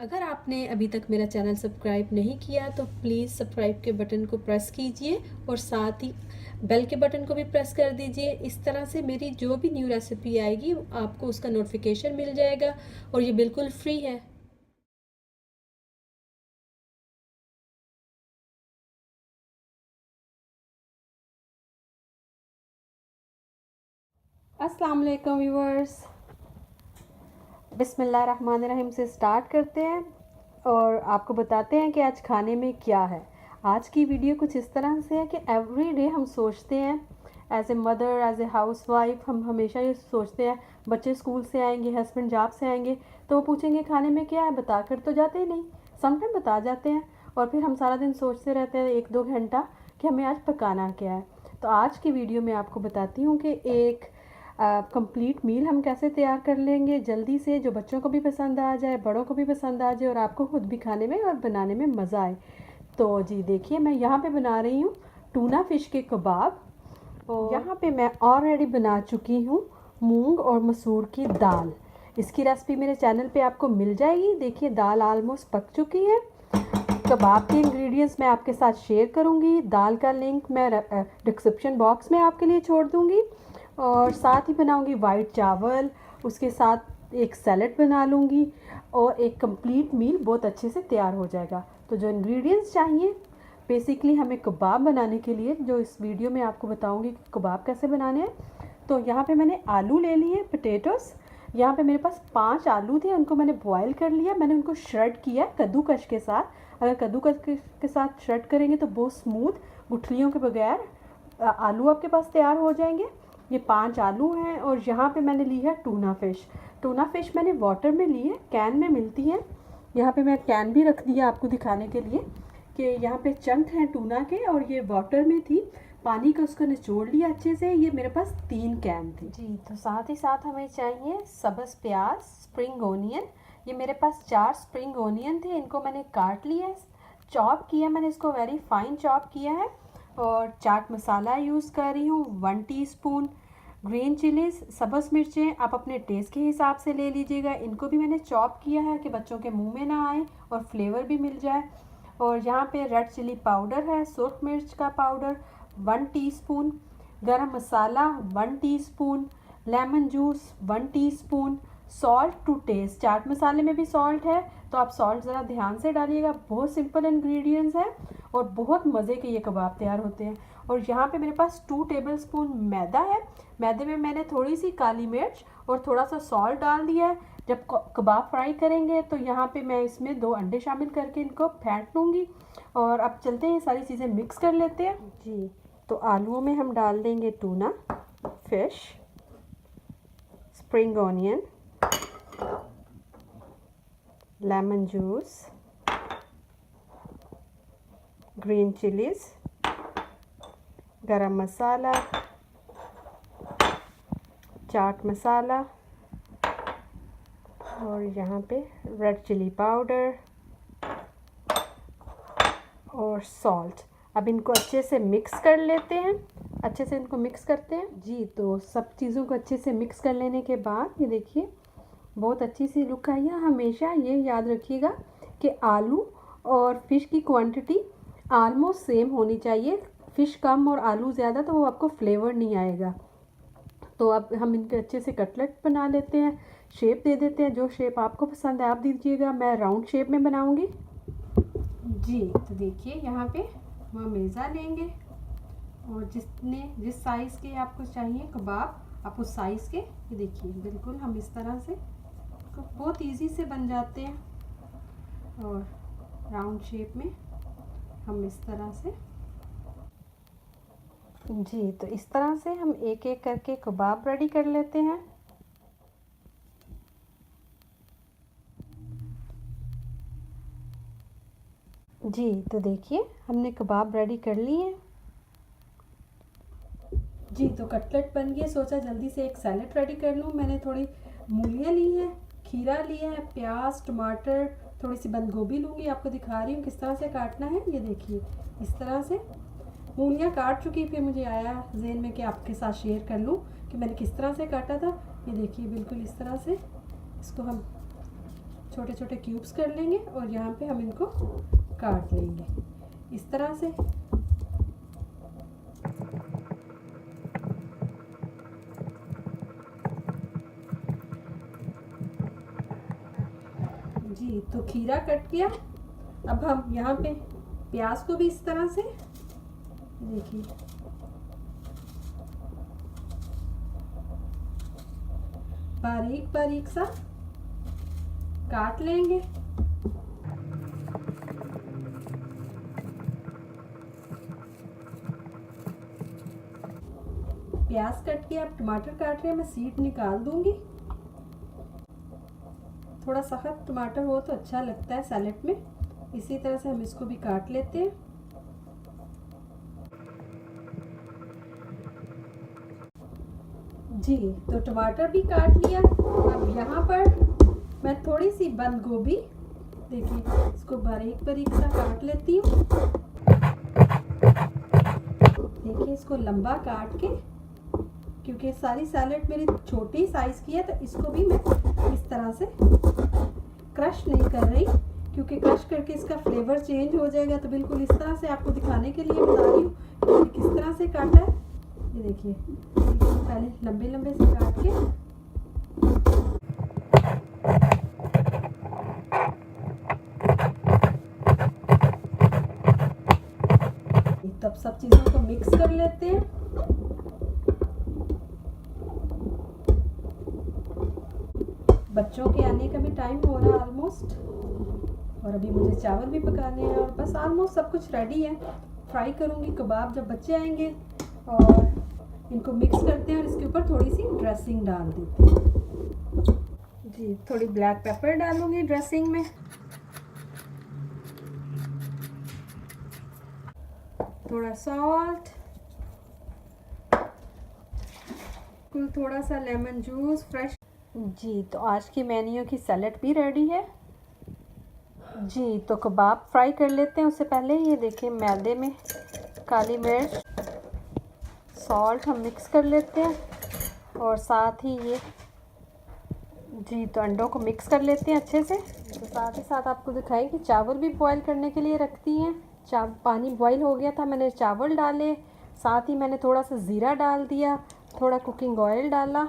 अगर आपने अभी तक मेरा चैनल सब्सक्राइब नहीं किया तो प्लीज़ सब्सक्राइब के बटन को प्रेस कीजिए और साथ ही बेल के बटन को भी प्रेस कर दीजिए। इस तरह से मेरी जो भी न्यू रेसिपी आएगी आपको उसका नोटिफिकेशन मिल जाएगा और ये बिल्कुल फ्री है। अस्सलाम वालेकुम व्यूअर्स, बिस्मिल्लाहिर्रहमानिर्रहीम से स्टार्ट करते हैं और आपको बताते हैं कि आज खाने में क्या है। आज की वीडियो कुछ इस तरह से है कि एवरी डे हम सोचते हैं as a mother, as a housewife, हम हमेशा ये सोचते हैं बच्चे स्कूल से आएंगे, हस्बैंड जॉब से आएंगे तो वो पूछेंगे खाने में क्या है, बता कर तो जाते ही नहीं। समटाइम बता जाते हैं और फिर हम सारा दिन सोचते रहते हैं 1-2 घंटा कि हमें आज पकाना क्या है। तो आज की वीडियो में आपको बताती हूँ कि एक कंप्लीट मील हम कैसे तैयार कर लेंगे जल्दी से, जो बच्चों को भी पसंद आ जाए, बड़ों को भी पसंद आ जाए और आपको खुद भी खाने में और बनाने में मज़ा आए। तो जी देखिए, मैं यहाँ पे बना रही हूँ टूना फ़िश के कबाब और यहाँ पे मैं ऑलरेडी बना चुकी हूँ मूंग और मसूर की दाल। इसकी रेसिपी मेरे चैनल पे आपको मिल जाएगी। देखिए दाल ऑलमोस्ट पक चुकी है। कबाब के इंग्रेडिएंट्स मैं आपके साथ शेयर करूँगी। दाल का लिंक मैं डिस्क्रिप्शन बॉक्स में आपके लिए छोड़ दूँगी और साथ ही बनाऊंगी वाइट चावल, उसके साथ एक सैलड बना लूँगी और एक कंप्लीट मील बहुत अच्छे से तैयार हो जाएगा। तो जो इंग्रेडिएंट्स चाहिए बेसिकली हमें कबाब बनाने के लिए, जो इस वीडियो में आपको बताऊंगी कि कबाब कैसे बनाने हैं। तो यहाँ पे मैंने आलू ले लिए, पोटैटोस। यहाँ पे मेरे पास 5 आलू थे, उनको मैंने बॉयल कर लिया। मैंने उनको श्रेड किया कद्दूकश के साथ। अगर कद्दूकश के साथ श्रेड करेंगे तो बहुत स्मूथ, गुठलियों के बगैर आलू आपके पास तैयार हो जाएंगे। ये 5 आलू हैं और यहाँ पे मैंने ली है टूना फ़िश। टूना फ़िश मैंने वाटर में ली है, कैन में मिलती है। यहाँ पे मैं कैन भी रख दिया आपको दिखाने के लिए कि यहाँ पे चंक हैं टूना के और ये वाटर में थी, पानी का उसको निचोड़ लिया अच्छे से। ये मेरे पास 3 कैन थी जी। तो साथ ही साथ हमें चाहिए सब्ज़ प्याज, स्प्रिंग ओनियन। ये मेरे पास 4 स्प्रिंग ओनियन थे, इनको मैंने काट लिया है, चॉप किया मैंने, इसको वेरी फाइन चॉप किया है। और चाट मसाला यूज़ कर रही हूँ 1 टीस्पून। ग्रीन चिलीज़, सब्ज़ मिर्चें आप अपने टेस्ट के हिसाब से ले लीजिएगा। इनको भी मैंने चॉप किया है कि बच्चों के मुंह में ना आए और फ्लेवर भी मिल जाए। और यहाँ पे रेड चिली पाउडर है, सुर्ख मिर्च का powder 1 teaspoon, garam masala 1 teaspoon, lemon juice 1 teaspoon, salt to taste. Chaat मसाले में भी सॉल्ट है तो आप सॉल्ट ज़रा ध्यान से डालिएगा। बहुत सिंपल इंग्रेडिएंट्स हैं और बहुत मज़े के ये कबाब तैयार होते हैं। और यहाँ पे मेरे पास 2 टेबलस्पून मैदा है। मैदे में मैंने थोड़ी सी काली मिर्च और थोड़ा सा सॉल्ट डाल दिया है। जब कबाब फ्राई करेंगे तो यहाँ पे मैं इसमें 2 अंडे शामिल करके इनको फेंट लूँगी। और अब चलते हैं सारी चीज़ें मिक्स कर लेते हैं जी। तो आलूओं में हम डाल देंगे tuna fish, spring onion, lemon juice, green chillies, गरम मसाला, चाट मसाला और यहाँ पे रेड चिली पाउडर और सॉल्ट। अब इनको अच्छे से मिक्स कर लेते हैं, अच्छे से इनको मिक्स करते हैं जी। तो सब चीज़ों को अच्छे से मिक्स कर लेने के बाद ये देखिए बहुत अच्छी सी लुक आई है। हमेशा ये याद रखिएगा कि आलू और फिश की क्वांटिटी ऑलमोस्ट सेम होनी चाहिए। फ़िश कम और आलू ज़्यादा तो वो आपको फ्लेवर नहीं आएगा। तो अब हम इनके अच्छे से कटलेट बना लेते हैं, शेप दे देते हैं। जो शेप आपको पसंद है आप दीजिएगा, मैं राउंड शेप में बनाऊंगी जी। तो देखिए यहाँ पे वह मेज़ा लेंगे और जिस साइज़ के आपको चाहिए कबाब आप उस साइज़ के, ये देखिए बिल्कुल हम इस तरह से तो बहुत इजी से बन जाते हैं। और राउंड शेप में हम इस तरह से जी। तो इस तरह से हम एक एक करके कबाब रेडी कर लेते हैं जी। तो देखिए हमने कबाब रेडी कर लिए हैं जी। तो कटलेट बन गए, सोचा जल्दी से एक सैलेड रेडी कर लूँ। मैंने थोड़ी मूलियाँ ली हैं, खीरा लिया है, प्याज, टमाटर, थोड़ी सी बंद गोभी लूँगी। आपको दिखा रही हूँ किस तरह से काटना है। ये देखिए इस तरह से मूलियाँ काट चुकी, फिर मुझे आया जहन में कि आपके साथ शेयर कर लूँ कि मैंने किस तरह से काटा था। ये देखिए बिल्कुल इस तरह से इसको हम छोटे छोटे क्यूब्स कर लेंगे और यहाँ पे हम इनको काट लेंगे इस तरह से। जी तो खीरा कट गया। अब हम यहाँ पे प्याज को भी इस तरह से देखिए बारीक बारीक सा काट लेंगे। प्याज कट के अब टमाटर काट रहे हैं, मैं सीड निकाल दूंगी। थोड़ा सख्त टमाटर हो तो अच्छा लगता है सैलेड में, इसी तरह से हम इसको भी काट लेते हैं। जी तो टमाटर भी काट लिया। अब यहाँ पर मैं थोड़ी सी बंद गोभी देखिए इसको बारीक बारीक सा काट लेती हूँ। देखिए इसको लंबा काट के, क्योंकि सारी सैलेड मेरी छोटी साइज़ की है तो इसको भी मैं इस तरह से क्रश नहीं कर रही, क्योंकि क्रश करके इसका फ्लेवर चेंज हो जाएगा। तो बिल्कुल इस तरह से आपको दिखाने के लिए बता रही हूँ कि किस तरह से काटा है। ये देखिए पहले लंबे लंबे से काट के तब सब चीज़ों को मिक्स कर लेते हैं। बच्चों के आने का भी टाइम हो रहा है ऑलमोस्ट, और अभी मुझे चावल भी पकाने हैं और बस ऑलमोस्ट सब कुछ रेडी है। फ्राई करूँगी कबाब जब बच्चे आएंगे, और इनको मिक्स करते हैं और इसके ऊपर थोड़ी सी ड्रेसिंग डाल देते हैं। जी थोड़ी ब्लैक पेपर डालूंगी ड्रेसिंग में, थोड़ा सॉल्ट, थोड़ा सा लेमन जूस फ्रेश। जी तो आज की मेन्यू की सैलेड भी रेडी है। जी तो कबाब फ्राई कर लेते हैं। उससे पहले ये देखिए मैदे में काली मिर्च, सॉल्ट हम मिक्स कर लेते हैं, और साथ ही ये जी तो अंडों को मिक्स कर लेते हैं अच्छे से। तो साथ ही साथ आपको दिखाई कि चावल भी बॉईल करने के लिए रखती हैं। पानी बॉईल हो गया था, मैंने चावल डाले, साथ ही मैंने थोड़ा सा ज़ीरा डाल दिया, थोड़ा कुकिंग ऑयल डाला,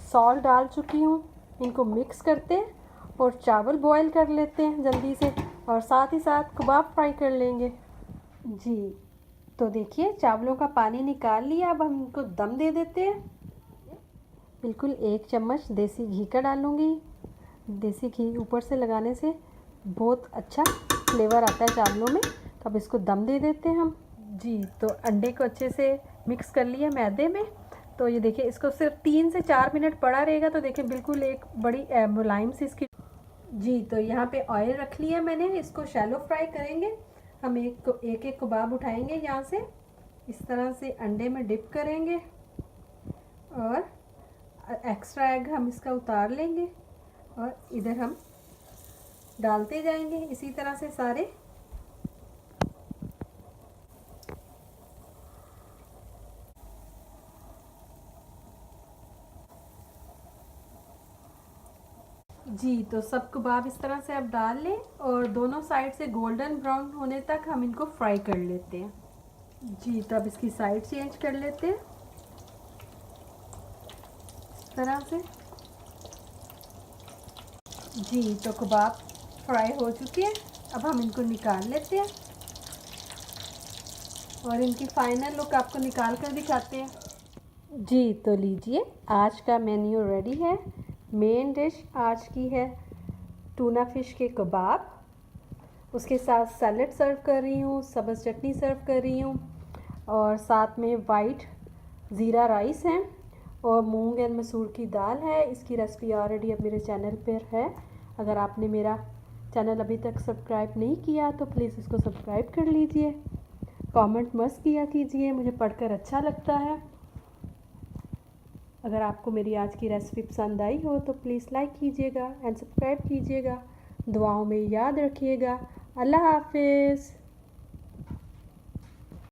सॉल्ट डाल चुकी हूँ। इनको मिक्स करते हैं और चावल बॉईल कर लेते हैं जल्दी से, और साथ ही साथ कबाब फ्राई कर लेंगे। जी तो देखिए चावलों का पानी निकाल लिया। अब हम इनको दम दे देते हैं। बिल्कुल 1 चम्मच देसी घी का डालूँगी। देसी घी ऊपर से लगाने से बहुत अच्छा फ्लेवर आता है चावलों में। तो अब इसको दम दे देते हैं हम। जी तो अंडे को अच्छे से मिक्स कर लिया मैदे में। तो ये देखिए इसको सिर्फ 3 से 4 मिनट पड़ा रहेगा। तो देखिए बिल्कुल एक बड़ी मुलायम सी इसकी। जी तो यहाँ पे ऑयल रख लिया मैंने, इसको शैलो फ्राई करेंगे हम। एक कबाब उठाएंगे यहाँ से, इस तरह से अंडे में डिप करेंगे, और एक्स्ट्रा एग हम इसका उतार लेंगे, और इधर हम डालते जाएंगे इसी तरह से सारे। जी तो सब कबाब इस तरह से आप डाल लें, और दोनों साइड से गोल्डन ब्राउन होने तक हम इनको फ्राई कर लेते हैं। जी तो अब इसकी साइड चेंज कर लेते हैं इस तरह से। जी तो कबाब फ्राई हो चुके हैं, अब हम इनको निकाल लेते हैं, और इनकी फाइनल लुक आपको निकाल कर दिखाते हैं। जी तो लीजिए आज का मेन्यू रेडी है। मेन डिश आज की है टूना फिश के कबाब, उसके साथ सैलेड सर्व कर रही हूँ, सब्ज़ चटनी सर्व कर रही हूँ, और साथ में वाइट ज़ीरा राइस है, और मूंग एंड मसूर की दाल है। इसकी रेसिपी ऑलरेडी अब मेरे चैनल पर है। अगर आपने मेरा चैनल अभी तक सब्सक्राइब नहीं किया तो प्लीज़ इसको सब्सक्राइब कर लीजिए। कमेंट मस्त किया कीजिए, मुझे पढ़कर अच्छा लगता है। अगर आपको मेरी आज की रेसिपी पसंद आई हो तो प्लीज़ लाइक कीजिएगा एंड सब्सक्राइब कीजिएगा। दुआओं में याद रखिएगा। अल्लाह हाफिज़।